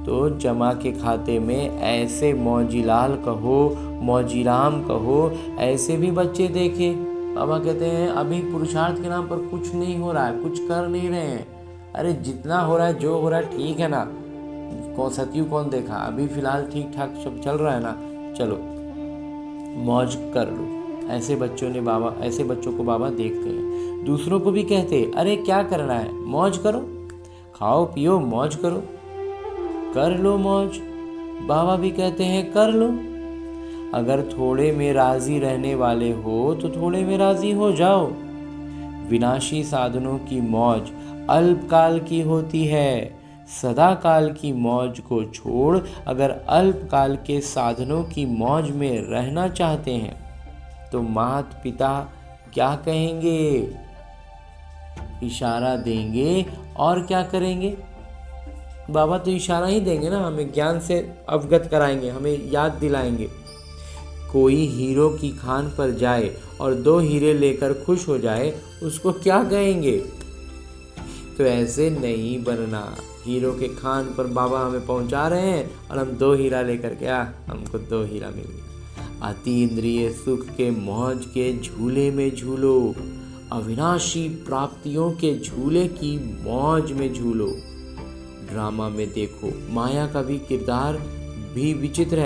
तो जमा के खाते में ऐसे मौजीलाल कहो, मौजीराम कहो, ऐसे भी बच्चे देखे। बाबा कहते हैं अभी पुरुषार्थ के नाम पर कुछ नहीं हो रहा है, कुछ कर नहीं रहे हैं। अरे जितना हो रहा है, जो हो रहा है ठीक है ना, सतयुग कौन देखा, अभी फिलहाल ठीक ठाक सब चल रहा है ना, चलो मौज कर लो। ऐसे बच्चों को बाबा देखते हैं। दूसरों को भी कहते, अरे क्या करना है, मौज करो, खाओ पियो मौज करो, कर लो मौज। बाबा भी कहते हैं कर लो। अगर थोड़े में राजी रहने वाले हो तो थोड़े में राजी हो जाओ। विनाशी साधनों की मौज अल्पकाल की होती है। सदा काल की मौज को छोड़ अगर अल्पकाल के साधनों की मौज में रहना चाहते हैं तो माता पिता क्या कहेंगे? इशारा देंगे और क्या करेंगे? बाबा तो इशारा ही देंगे ना, हमें ज्ञान से अवगत कराएंगे, हमें याद दिलाएंगे। कोई हीरो की खान पर जाए और 2 हीरे लेकर खुश हो जाए, उसको क्या कहेंगे? तो ऐसे नहीं बनना। हीरो के खान पर बाबा हमें पहुंचा रहे हैं और हम 2 हीरा लेकर के हमको 2 हीरा मिल गया। अति इंद्रिय सुख के मौज के झूले में झूलो, अविनाशी प्राप्तियों के झूले की मौज में झूलो। ड्रामा में देखो, माया का भी किरदार विचित्र जो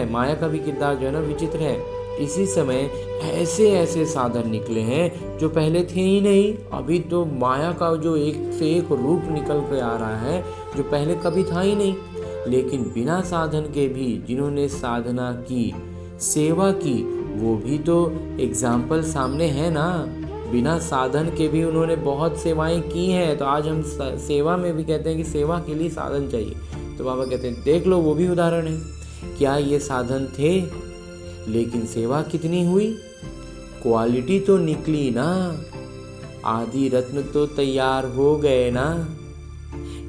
है ना, विचित्र है। इसी समय ऐसे ऐसे साधन निकले हैं जो पहले थे ही नहीं। अभी तो माया का जो एक से एक रूप निकल के आ रहा है जो पहले कभी था ही नहीं। लेकिन बिना साधन के भी जिन्होंने साधना की, सेवा की, वो भी तो एग्जाम्पल सामने है ना। बिना साधन के भी उन्होंने बहुत सेवाएं की हैं। तो आज हम सेवा में भी कहते हैं कि सेवा के लिए साधन चाहिए। तो बाबा कहते हैं देख लो, वो भी उदाहरण है। क्या ये साधन थे, लेकिन सेवा कितनी हुई? क्वालिटी तो निकली ना, आदि रत्न तो तैयार हो गए ना।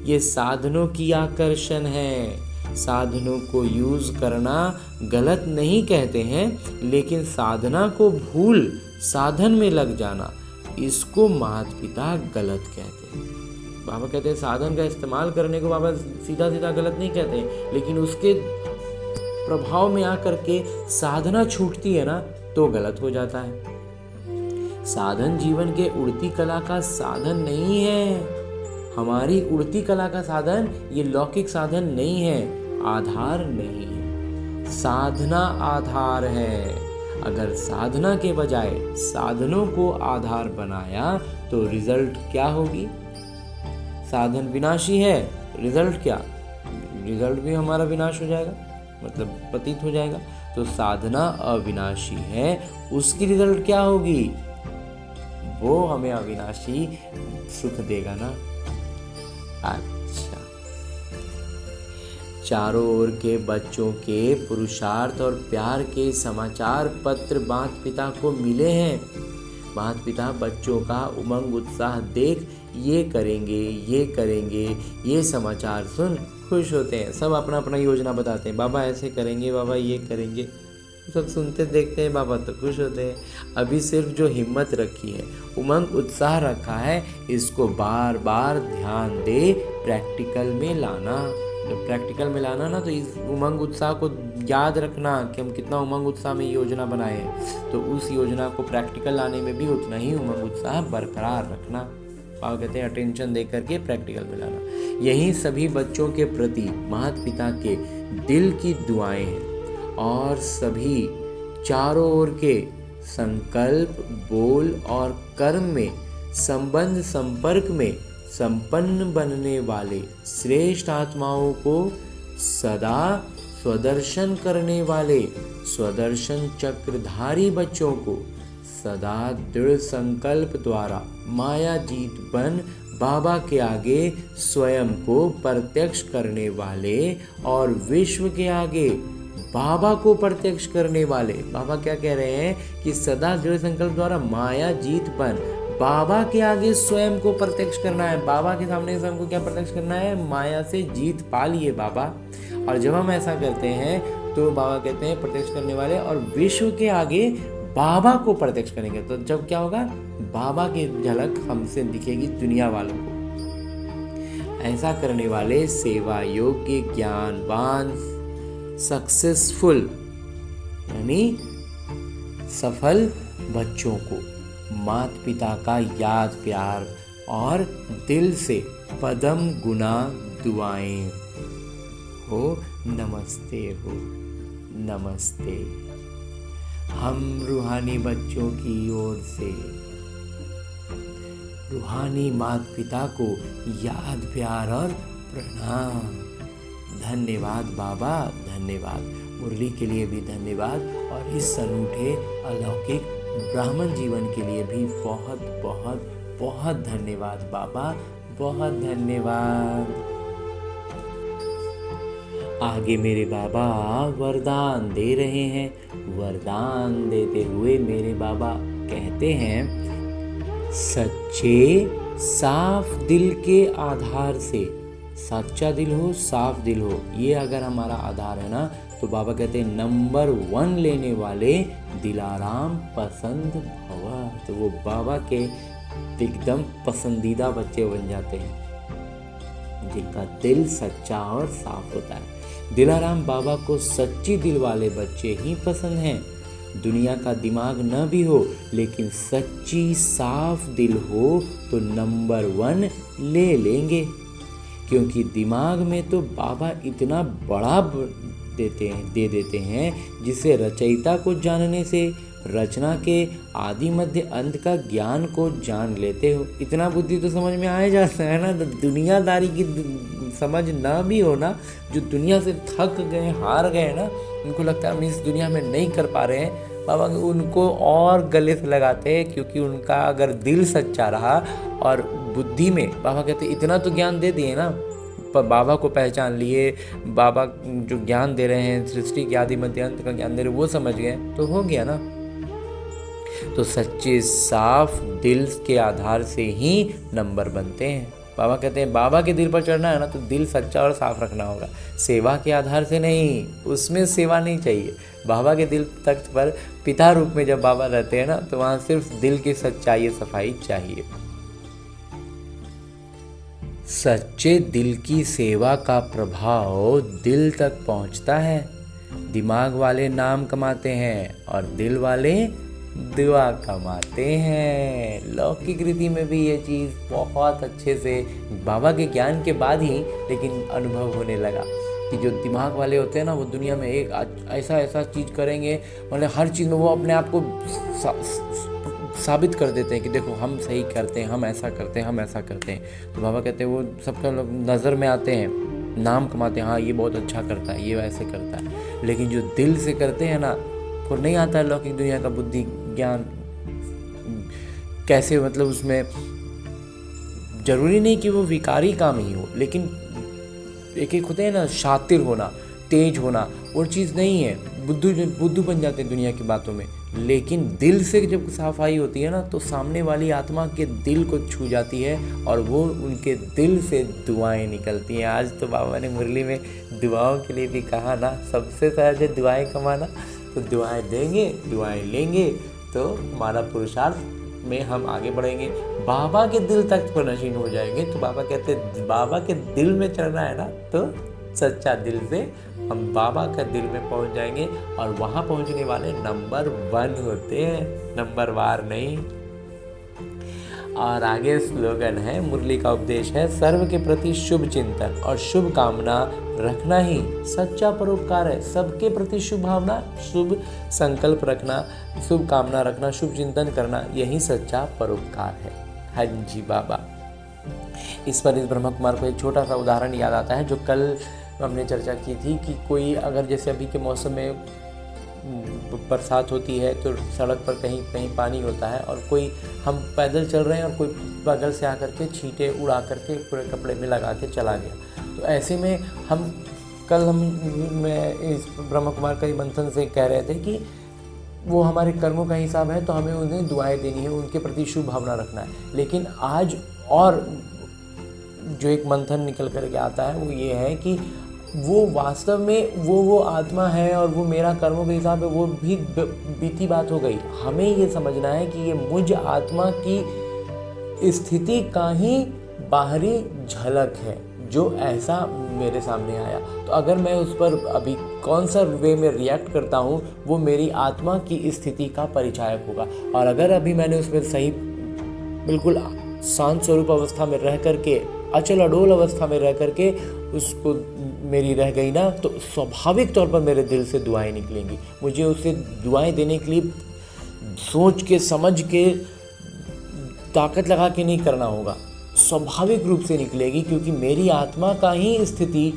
ये साधनों की आकर्षण है। साधनों को यूज करना गलत नहीं कहते हैं, लेकिन साधना को भूल साधन में लग जाना, इसको माता पिता गलत कहते हैं। बाबा कहते हैं साधन का इस्तेमाल करने को बाबा सीधा सीधा गलत नहीं कहते हैं, लेकिन उसके प्रभाव में आकर के साधना छूटती है ना, तो गलत हो जाता है। साधन जीवन के उड़ती कला का साधन नहीं है। हमारी उड़ती कला का साधन ये लौकिक साधन नहीं है, आधार नहीं है। साधना आधार है। अगर साधना के बजाय साधनों को आधार बनाया तो रिजल्ट क्या होगी? साधन विनाशी है, रिजल्ट क्या? रिजल्ट भी हमारा विनाश हो जाएगा, मतलब पतित हो जाएगा। तो साधना अविनाशी है, उसकी रिजल्ट क्या होगी? वो हमें अविनाशी सुख देगा ना। अच्छा, चारों ओर के बच्चों के पुरुषार्थ और प्यार के समाचार पत्र माता पिता को मिले हैं। माता पिता बच्चों का उमंग उत्साह देख ये करेंगे ये समाचार सुन खुश होते हैं। सब अपना अपना योजना बताते हैं, बाबा ऐसे करेंगे, बाबा ये करेंगे। सब सुनते देखते हैं, बाबा तो खुश होते हैं। अभी सिर्फ जो हिम्मत रखी है, उमंग उत्साह रखा है, इसको बार बार ध्यान दे प्रैक्टिकल में लाना। जब प्रैक्टिकल में लाना ना, तो इस उमंग उत्साह को याद रखना कि हम कितना उमंग उत्साह में योजना बनाए हैं। तो उस योजना को प्रैक्टिकल लाने में भी उतना ही उमंग उत्साह बरकरार रखना। पापा कहते हैं अटेंशन दे करके प्रैक्टिकल में लाना। यही सभी बच्चों के प्रति माता पिता के दिल की दुआएं हैं। और सभी चारों ओर के संकल्प, बोल और कर्म में संबंध संपर्क में संपन्न बनने वाले श्रेष्ठ आत्माओं को सदा स्वदर्शन करने वाले स्वदर्शन चक्रधारी बच्चों को सदा दृढ़ संकल्प द्वारा मायाजीत बन बाबा के आगे स्वयं को प्रत्यक्ष करने वाले और विश्व के आगे बाबा को प्रत्यक्ष करने वाले। बाबा क्या कह रहे हैं कि सदा दृढ़ संकल्प द्वारा माया जीत बन बाबा के आगे स्वयं को प्रत्यक्ष करना है। बाबा के सामने स्वयं को क्या प्रत्यक्ष करना है? माया से जीत पा लिए बाबा। और जब हम ऐसा करते हैं तो बाबा कहते हैं प्रत्यक्ष करने वाले और विश्व के आगे बाबा को प्रत्यक्ष करेंगे। तो जब क्या होगा? बाबा की झलक हमसे दिखेगी दुनिया वालों को। ऐसा करने वाले सेवा योग्य ज्ञानवान सक्सेसफुल यानी सफल बच्चों को माता पिता का याद प्यार और दिल से पदम गुना दुआएं हो नमस्ते हो नमस्ते। हम रूहानी बच्चों की ओर से रूहानी माता पिता को याद प्यार और प्रणाम। धन्यवाद बाबा, धन्यवाद। मुरली के लिए भी धन्यवाद और इस अनूठे अलौकिक ब्राह्मण जीवन के लिए भी बहुत बहुत बहुत धन्यवाद बाबा, बहुत धन्यवाद। आगे मेरे बाबा वरदान दे रहे हैं। वरदान देते हुए मेरे बाबा कहते हैं, सच्चे साफ दिल के आधार से, सच्चा दिल हो साफ दिल हो, ये अगर हमारा आधार है ना, तो बाबा कहते हैं नंबर 1 लेने वाले दिलाराम पसंद भवा। तो वो बाबा के एकदम पसंदीदा बच्चे बन जाते हैं जिनका दिल सच्चा और साफ होता है। दिलाराम बाबा को सच्ची दिल वाले बच्चे ही पसंद हैं। दुनिया का दिमाग न भी हो लेकिन सच्ची साफ दिल हो तो नंबर 1 ले लेंगे, क्योंकि दिमाग में तो बाबा इतना बड़ा दे देते हैं जिसे रचयिता को जानने से रचना के आदि मध्य अंत का ज्ञान को जान लेते हो। इतना बुद्धि तो समझ में आ जाता है ना। दुनियादारी की समझ ना भी हो ना, जो दुनिया से थक गए हार गए ना, उनको लगता है हम इस दुनिया में नहीं कर पा रहे हैं, बाबा उनको और गले से लगाते हैं, क्योंकि उनका अगर दिल सच्चा रहा और बुद्धि में बाबा कहते इतना तो ज्ञान दे दिए ना, पर बाबा को पहचान लिए, बाबा जो ज्ञान दे रहे हैं सृष्टि के आदि मध्य अंत का ज्ञान दे रहे वो समझ गए तो हो गया ना। तो सच्चे साफ दिल के आधार से ही नंबर बनते हैं। बाबा कहते हैं बाबा के दिल पर चढ़ना है ना तो दिल सच्चा और साफ रखना होगा, सेवा के आधार से नहीं, उसमें सेवा नहीं चाहिए। बाबा के दिल तख्त पर पिता रूप में जब बाबा रहते हैं ना तो वहाँ सिर्फ दिल की सच्चाई सफाई चाहिए। सच्चे दिल की सेवा का प्रभाव दिल तक पहुँचता है। दिमाग वाले नाम कमाते हैं और दिल वाले दुआ कमाते हैं। लौकिक रीति में भी ये चीज़ बहुत अच्छे से बाबा के ज्ञान के बाद ही लेकिन अनुभव होने लगा कि जो दिमाग वाले होते हैं ना वो दुनिया में एक ऐसा चीज़ करेंगे, मतलब हर चीज़ में वो अपने आप को साबित कर देते हैं कि देखो हम सही करते हैं, हम ऐसा करते हैं, हम ऐसा करते हैं। तो बाबा कहते हैं वो सबका लोग नज़र में आते हैं, नाम कमाते हैं, हाँ ये बहुत अच्छा करता है, ये वैसे करता है। लेकिन जो दिल से करते हैं ना वो नहीं आता है लौकिक दुनिया का बुद्धि ज्ञान कैसे, मतलब उसमें जरूरी नहीं कि वो विकारी काम ही हो, लेकिन एक एक होते हैं ना शातिर होना, तेज होना, वो चीज़ नहीं है। बुद्धू बन जाते हैं दुनिया की बातों में, लेकिन दिल से जब सफाई होती है ना तो सामने वाली आत्मा के दिल को छू जाती है और वो उनके दिल से दुआएं निकलती हैं। आज तो बाबा ने मुरली में दुआओं के लिए भी कहा ना, सबसे सहज है दुआएं कमाना। तो दुआएं देंगे, दुआएं लेंगे तो हमारा पुरुषार्थ में हम आगे बढ़ेंगे, बाबा के दिल तक पर नशीन हो जाएंगे। तो बाबा कहते हैं बाबा के दिल में चढ़ना है ना तो सच्चा दिल से हम बाबा का दिल में पहुंच जाएंगे और वहां पहुंचने वाले नंबर 1 होते हैं, नंबर वार नहीं। और आगे स्लोगन है, मुरली का उपदेश है, सर्व के प्रति शुभ चिंतन और शुभ कामना रखना ही सच्चा परोपकार है। सबके प्रति शुभ भावना, शुभ संकल्प रखना, शुभ कामना रखना, शुभ चिंतन करना, यही सच्चा परोपकार है। हाँ जी बाबा। इस पर इस ब्रह्मा कुमार को एक छोटा सा उदाहरण याद आता है जो कल हमने चर्चा की थी कि कोई अगर जैसे अभी के मौसम में बरसात होती है तो सड़क पर कहीं कहीं पानी होता है, और कोई हम पैदल चल रहे हैं और कोई बगल से आकर के छींटे उड़ा करके पूरे कपड़े में लगा के चला गया। तो ऐसे में मैं इस ब्रह्म कुमार का मंथन से कह रहे थे कि वो हमारे कर्मों का हिसाब है, तो हमें उन्हें दुआएं देनी है, उनके प्रति शुभ भावना रखना है। लेकिन आज और जो एक मंथन निकल करके आता है वो ये है कि वो वास्तव में वो आत्मा है और वो मेरा कर्मों के हिसाब है, वो भी बीती बात हो गई। हमें ये समझना है कि ये मुझ आत्मा की स्थिति का ही बाहरी झलक है जो ऐसा मेरे सामने आया। तो अगर मैं उस पर अभी कौन सा वे में रिएक्ट करता हूँ वो मेरी आत्मा की स्थिति का परिचायक होगा। और अगर अभी मैंने उसमें सही बिल्कुल शांत स्वरूप अवस्था में रह करके, अचल अडोल अवस्था में रह करके उसको मेरी रह गई ना, तो स्वाभाविक तौर पर मेरे दिल से दुआएं निकलेंगी। मुझे उसे दुआएं देने के लिए सोच के समझ के ताकत लगा के नहीं करना होगा, स्वाभाविक रूप से निकलेगी, क्योंकि मेरी आत्मा का ही स्थिति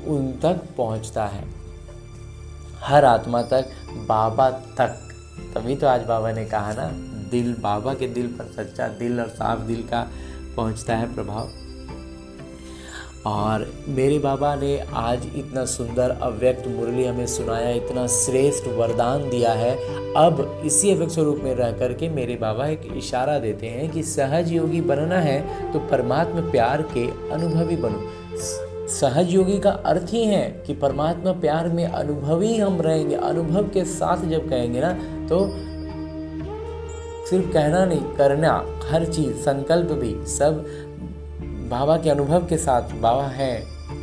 उन तक पहुंचता है, हर आत्मा तक, बाबा तक। तभी तो आज बाबा ने कहा ना, दिल, बाबा के दिल पर सच्चा दिल और साफ दिल का पहुंचता है प्रभाव। और मेरे बाबा ने आज इतना सुंदर अव्यक्त मुरली हमें सुनाया, इतना श्रेष्ठ वरदान दिया है। अब इसी अव्यक्त स्वरूप में रह करके मेरे बाबा एक इशारा देते हैं कि सहज योगी बनना है तो परमात्मा प्यार के अनुभवी बनो। सहज योगी का अर्थ ही है कि परमात्मा प्यार में अनुभवी हम रहेंगे। अनुभव के साथ जब कहेंगे ना, तो सिर्फ कहना नहीं, करना, हर चीज़, संकल्प भी सब बाबा के अनुभव के साथ, बाबा है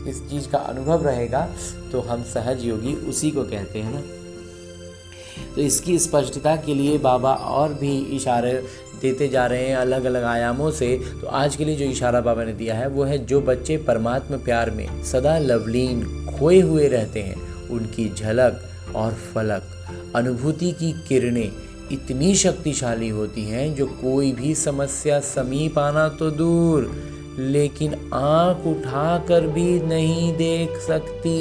इस चीज़ का अनुभव रहेगा, तो हम सहज योगी उसी को कहते हैं ना। तो इसकी स्पष्टता के लिए बाबा और भी इशारे देते जा रहे हैं अलग अलग आयामों से। तो आज के लिए जो इशारा बाबा ने दिया है वो है, जो बच्चे परमात्मा प्यार में सदा लवलीन खोए हुए रहते हैं, उनकी झलक और फलक अनुभूति की किरणें इतनी शक्तिशाली होती हैं जो कोई भी समस्या समीप आना तो दूर, लेकिन आंख उठाकर भी नहीं देख सकती।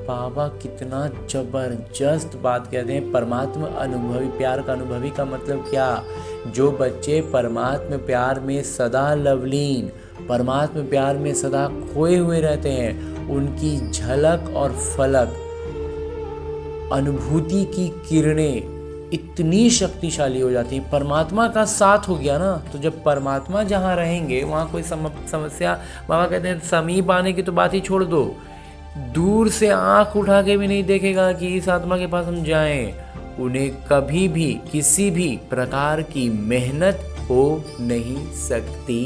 बाबा कितना जबरदस्त बात कहते हैं। परमात्मा अनुभवी, प्यार का अनुभवी का मतलब क्या? जो बच्चे परमात्मा प्यार में सदा लवलीन, परमात्मा प्यार में सदा खोए हुए रहते हैं, उनकी झलक और फलक अनुभूति की किरणें इतनी शक्तिशाली हो जाती है। परमात्मा का साथ हो गया ना, तो जब परमात्मा जहाँ रहेंगे वहाँ कोई समस्या, बाबा कहते हैं समीप आने की तो बात ही छोड़ दो, दूर से आंख उठा के भी नहीं देखेगा कि इस आत्मा के पास हम जाएं। उन्हें कभी भी किसी भी प्रकार की मेहनत हो नहीं सकती।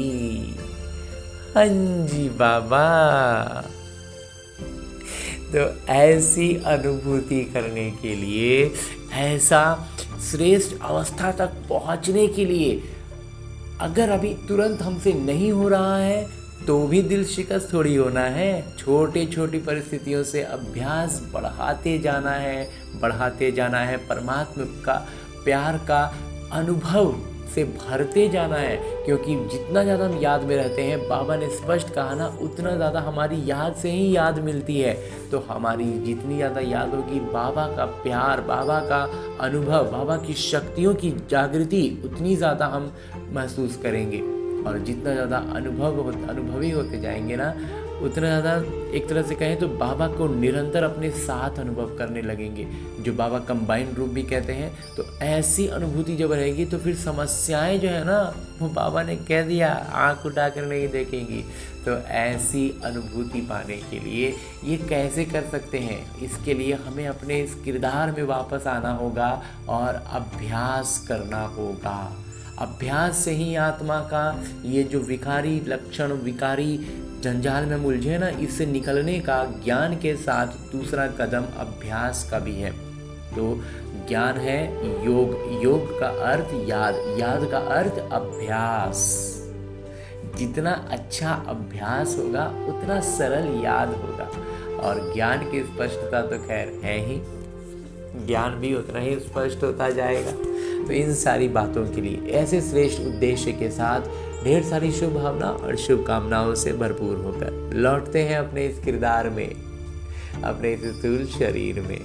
हाँ जी बाबा। तो ऐसी अनुभूति करने के लिए, ऐसा श्रेष्ठ अवस्था तक पहुंचने के लिए, अगर अभी तुरंत हमसे नहीं हो रहा है तो भी दिल शिकस्त थोड़ी होना है। छोटी छोटी परिस्थितियों से अभ्यास बढ़ाते जाना है, परमात्मा का प्यार का अनुभव से भरते जाना है। क्योंकि जितना ज़्यादा हम याद में रहते हैं, बाबा ने स्पष्ट कहा ना, उतना ज़्यादा हमारी याद से ही याद मिलती है। तो हमारी जितनी ज़्यादा याद होगी, बाबा का प्यार, बाबा का अनुभव, बाबा की शक्तियों की जागृति उतनी ज़्यादा हम महसूस करेंगे। और जितना ज़्यादा अनुभवी होते जाएंगे ना, उतना ज़्यादा एक तरह से कहें तो बाबा को निरंतर अपने साथ अनुभव करने लगेंगे, जो बाबा कंबाइंड रूप भी कहते हैं। तो ऐसी अनुभूति जब रहेगी तो फिर समस्याएं जो है ना, वो बाबा ने कह दिया आँख उठाकर नहीं देखेंगी। तो ऐसी अनुभूति पाने के लिए ये कैसे कर सकते हैं? इसके लिए हमें अपने इस किरदार में वापस आना होगा और अभ्यास करना होगा। अभ्यास से ही आत्मा का ये जो विकारी लक्षण, विकारी जंजाल में मुलझे ना, इससे निकलने का ज्ञान के साथ दूसरा कदम अभ्यास का भी है। तो ज्ञान है योग, योग का अर्थ याद, याद का अर्थ अभ्यास। जितना अच्छा अभ्यास होगा उतना सरल याद होगा। और ज्ञान की स्पष्टता तो खैर है ही, ज्ञान भी उतना ही स्पष्ट होता जाएगा। तो इन सारी बातों के लिए ऐसे श्रेष्ठ उद्देश्य के साथ ढेर सारी शुभ भावना और शुभकामनाओं से भरपूर होकर लौटते हैं अपने इस किरदार में। अपने इस स्थूल शरीर में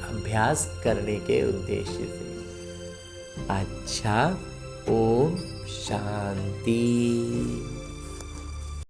अभ्यास करने के उद्देश्य से। अच्छा, ओम शांति।